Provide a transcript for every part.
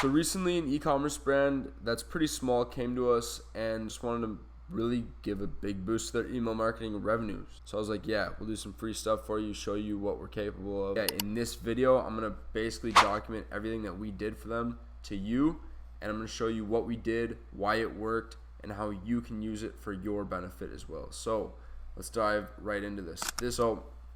So recently an e-commerce brand that's pretty small came to us and just wanted to really give a big boost to their email marketing revenues. So I was like, yeah, we'll do some free stuff for you, show you what we're capable of. Yeah, in this video, I'm gonna basically document everything that we did for them to you, and I'm gonna show you what we did, why it worked, and how you can use it for your benefit as well. So let's dive right into this.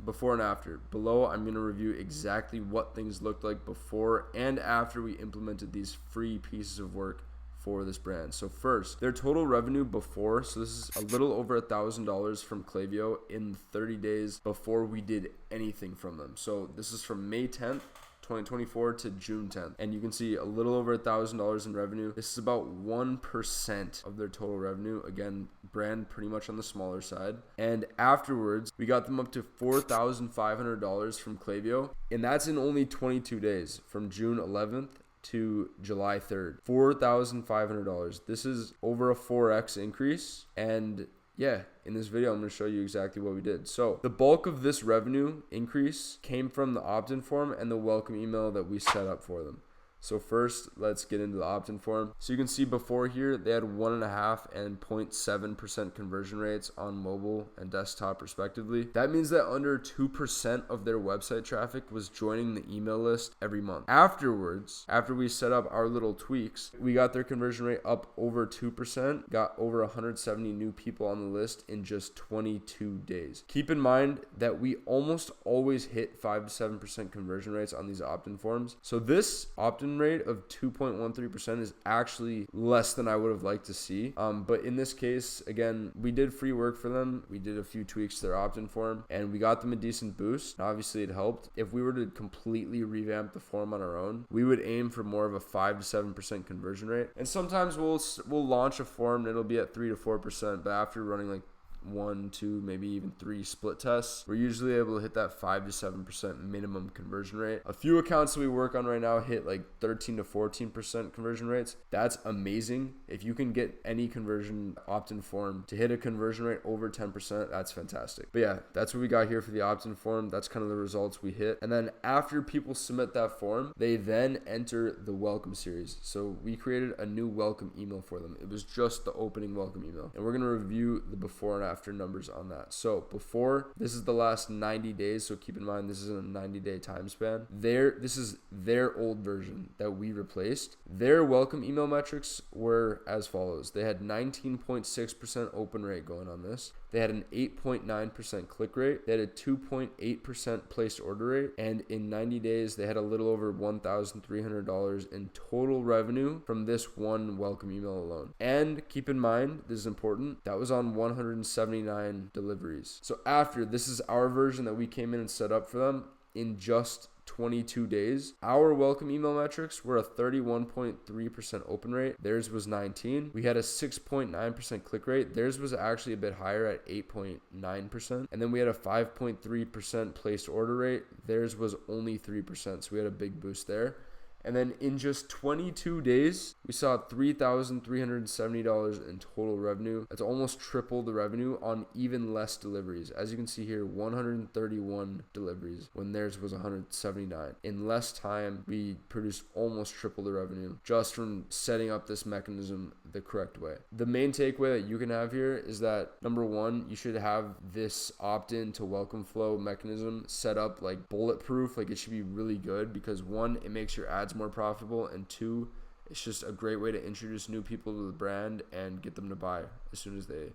Before and after. Below, I'm going to review exactly what things looked like before and after we implemented these free pieces of work for this brand. So first, their total revenue before, so this is a little over $1,000 from Klaviyo in 30 days before we did anything from them. So this is from May 10th, 2024 to June 10th, and you can see a little over $1,000 in revenue. This is about 1% of their total revenue. Again, brand pretty much on the smaller side. And afterwards, we got them up to $4,500 from Klaviyo, and that's in only 22 days, from June 11th to July 3rd. $4,500. This is over a 4x increase, and yeah, in this video, I'm going to show you exactly what we did. So the bulk of this revenue increase came from the opt-in form and the welcome email that we set up for them. So first, let's get into the opt-in form. So you can see before here, they had 1.5% and 0.7% conversion rates on mobile and desktop respectively. That means that under 2% of their website traffic was joining the email list every month. Afterwards, after we set up our little tweaks, we got their conversion rate up over 2%, got over 170 new people on the list in just 22 days. Keep in mind that we almost always hit 5 to 7% conversion rates on these opt-in forms. So this opt-in rate of 2.13% is actually less than I would have liked to see. But in this case, again, we did free work for them. We did a few tweaks to their opt-in form and we got them a decent boost. Obviously it helped. If we were to completely revamp the form on our own, we would aim for more of a 5 to 7% conversion rate. And sometimes we'll launch a form and it'll be at 3 to 4%, but after running like 1, 2, maybe even 3 split tests, we're usually able to hit that 5 to 7% minimum conversion rate. A few accounts that we work on right now hit like 13 to 14% conversion rates. That's amazing. If you can get any conversion opt-in form to hit a conversion rate over 10%, that's fantastic. But yeah, that's what we got here for the opt-in form. That's kind of the results we hit. And then after people submit that form, they then enter the welcome series. So we created a new welcome email for them. It was just the opening welcome email. And we're going to review the before and after numbers on that. So before, this is the last 90 days, so keep in mind this is a 90-day time span. This is their old version that we replaced. Their welcome email metrics were as follows. They had 19.6% open rate going on this. They had an 8.9% click rate. They had a 2.8% placed order rate. And in 90 days, they had a little over $1,300 in total revenue from this one welcome email alone. And keep in mind, this is important, that was on 179 deliveries. So after, this is our version that we came in and set up for them in just 22 days. Our welcome email metrics were a 31.3% open rate. Theirs was 19. We had a 6.9% click rate. Theirs was actually a bit higher at 8.9%. And then we had a 5.3% placed order rate. Theirs was only 3%. So we had a big boost there. And then in just 22 days, we saw $3,370 in total revenue. That's almost triple the revenue on even less deliveries. As you can see here, 131 deliveries when theirs was 179. In less time, we produced almost triple the revenue just from setting up this mechanism the correct way. The main takeaway that you can have here is that, number one, you should have this opt-in to welcome flow mechanism set up like bulletproof. Like it should be really good because one, it makes your ads more profitable, and two, it's just a great way to introduce new people to the brand and get them to buy as soon as they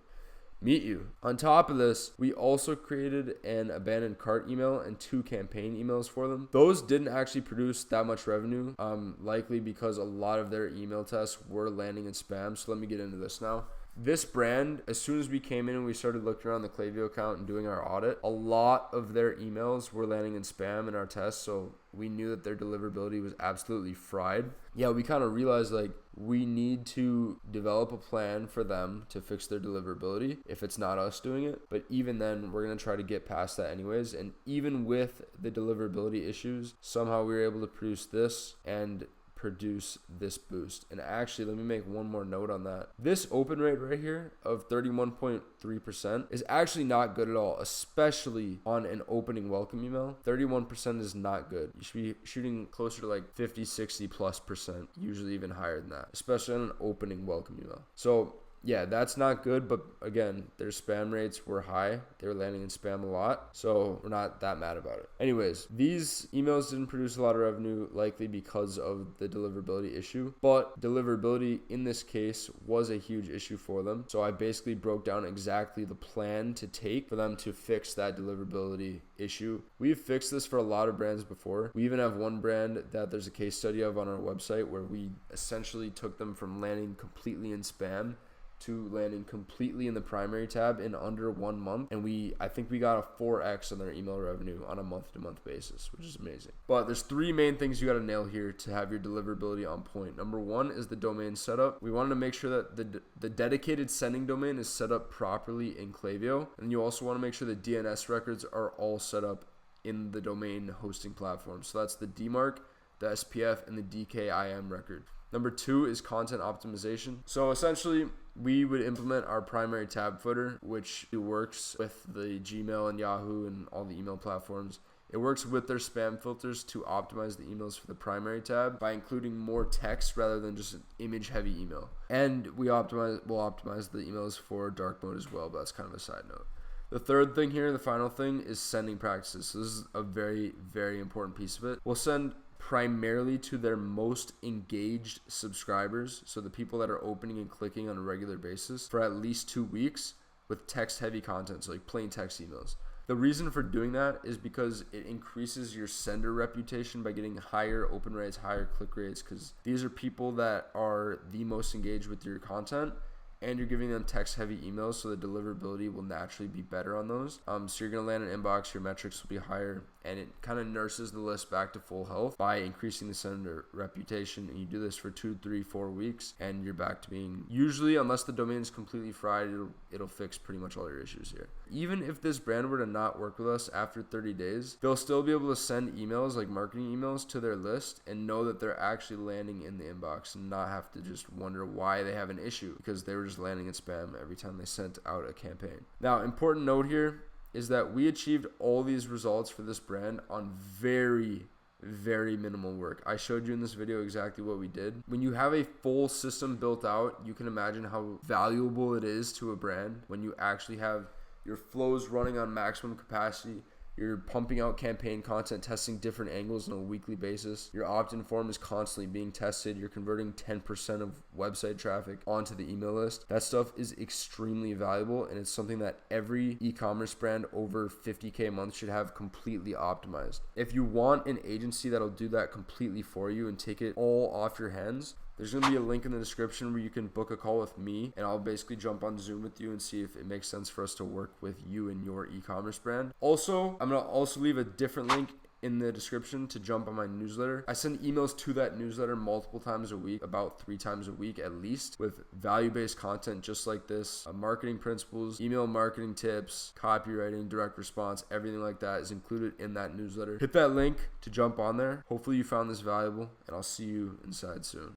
meet you. On top of this, we also created an abandoned cart email and 2 campaign emails for them. Those didn't actually produce that much revenue, likely because a lot of their email tests were landing in spam. So let me get into this now. This brand, as soon as we came in and we started looking around the Klaviyo account and doing our audit, a lot of their emails were landing in spam in our tests, so we knew that their deliverability was absolutely fried. Yeah, we kind of realized like we need to develop a plan for them to fix their deliverability if it's not us doing it. But even then, we're going to try to get past that anyways. And even with the deliverability issues, somehow we were able to produce this and produce this boost. And actually, let me make one more note on that. This open rate right here of 31.3% is actually not good at all, especially on an opening welcome email. 31% is not good. You should be shooting closer to like 50, 60 plus percent, usually even higher than that, especially on an opening welcome email. So yeah, that's not good, but again, their spam rates were high. They were landing in spam a lot, so we're not that mad about it. Anyways, these emails didn't produce a lot of revenue, likely because of the deliverability issue, but deliverability in this case was a huge issue for them. So I basically broke down exactly the plan to take for them to fix that deliverability issue. We've fixed this for a lot of brands before. We even have one brand that there's a case study of on our website where we essentially took them from landing completely in spam to landing completely in the primary tab in under 1 month. And I think we got a 4x on their email revenue on a month-to-month basis, which is amazing. But there's 3 main things you got to nail here to have your deliverability on point. Number 1 is the domain setup. We wanted to make sure that the dedicated sending domain is set up properly in Klaviyo. And you also want to make sure the DNS records are all set up in the domain hosting platform. So that's the DMARC, the SPF, and the DKIM record. Number 2 is content optimization. So essentially, we would implement our primary tab footer, which works with the Gmail and Yahoo and all the email platforms. It works with their spam filters to optimize the emails for the primary tab by including more text rather than just an image-heavy email. And we'll optimize the emails for dark mode as well, but that's kind of a side note. The third thing here, the final thing, is sending practices. So this is a very, very important piece of it. We'll send primarily to their most engaged subscribers, so the people that are opening and clicking on a regular basis, for at least 2 weeks with text-heavy content, so like plain text emails. The reason for doing that is because it increases your sender reputation by getting higher open rates, higher click rates, because these are people that are the most engaged with your content, and you're giving them text-heavy emails, so the deliverability will naturally be better on those. So you're going to land an inbox, your metrics will be higher, and it kind of nurses the list back to full health by increasing the sender reputation. And you do this for 2, 3, 4 weeks, and you're back to being, usually, unless the domain is completely fried, it'll fix pretty much all your issues here. Even if this brand were to not work with us after 30 days, they'll still be able to send emails, like marketing emails, to their list and know that they're actually landing in the inbox and not have to just wonder why they have an issue, because they were just landing in spam every time they sent out a campaign. Now, important note here is that we achieved all these results for this brand on very, very minimal work. I showed you in this video exactly what we did. When you have a full system built out, you can imagine how valuable it is to a brand when you actually have your flows running on maximum capacity. You're pumping out campaign content, testing different angles on a weekly basis. Your opt-in form is constantly being tested. You're converting 10% of website traffic onto the email list. That stuff is extremely valuable, and it's something that every e-commerce brand over 50K a month should have completely optimized. If you want an agency that'll do that completely for you and take it all off your hands, there's going to be a link in the description where you can book a call with me, and I'll basically jump on Zoom with you and see if it makes sense for us to work with you and your e-commerce brand. Also, I'm going to also leave a different link in the description to jump on my newsletter. I send emails to that newsletter multiple times a week, about 3 times a week at least, with value-based content just like this, marketing principles, email marketing tips, copywriting, direct response, everything like that is included in that newsletter. Hit that link to jump on there. Hopefully you found this valuable, and I'll see you inside soon.